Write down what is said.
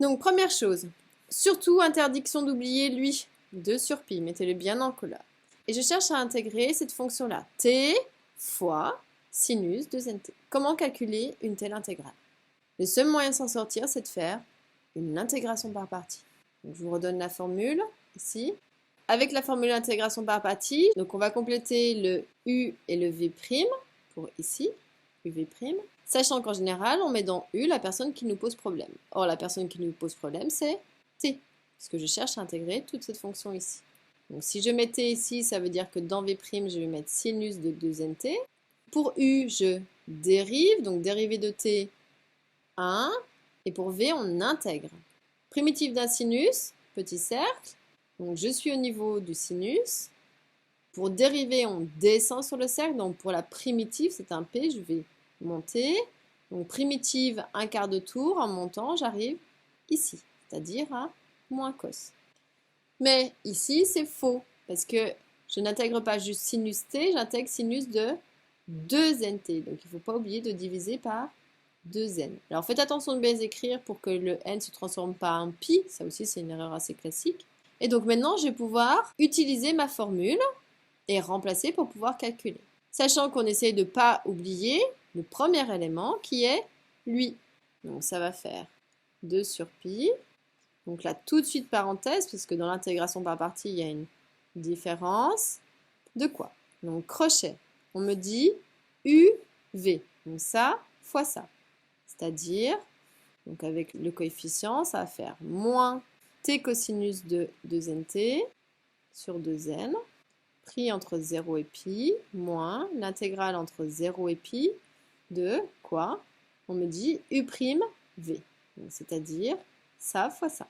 Donc, première chose, surtout interdiction d'oublier lui, 2 sur pi, mettez-le bien en couleur. Et je cherche à intégrer cette fonction-là, t fois sinus de nt. Comment calculer une telle intégrale? Le seul moyen de s'en sortir, c'est de faire une intégration par partie. Donc, je vous redonne la formule ici. Avec la formule d'intégration par partie, donc on va compléter le u et le v' pour ici, uv', sachant qu'en général, on met dans u la personne qui nous pose problème. Or, la personne qui nous pose problème, c'est t, parce que je cherche à intégrer toute cette fonction ici. Donc, si je mets t ici, ça veut dire que dans v', je vais mettre sinus de 2nt. Pour u, je dérive, donc dérivée de t, 1. Et pour v, on intègre. Primitive d'un sinus, petit cercle. Donc, je suis au niveau du sinus. Pour dériver, on descend sur le cercle. Donc, pour la primitive, c'est un P, je vais monter. Donc, primitive, un quart de tour. En montant, j'arrive ici, c'est-à-dire à moins cos. Mais ici, c'est faux, parce que je n'intègre pas juste sinus T, j'intègre sinus de 2nt. Donc, il ne faut pas oublier de diviser par 2n. Alors, faites attention de bien écrire pour que le n ne se transforme pas en pi. Ça aussi, c'est une erreur assez classique. Et donc maintenant, je vais pouvoir utiliser ma formule et remplacer pour pouvoir calculer. Sachant qu'on essaye de ne pas oublier le premier élément qui est lui. Donc ça va faire 2 sur pi. Donc là, tout de suite parenthèse, parce que dans l'intégration par partie, il y a une différence. De quoi? Donc crochet. On me dit UV. Donc ça fois ça. C'est-à-dire, donc avec le coefficient, ça va faire moins t cosinus de 2nt sur 2n, pris entre 0 et pi, moins l'intégrale entre 0 et pi de quoi? On me dit u', v. C'est-à-dire ça fois ça.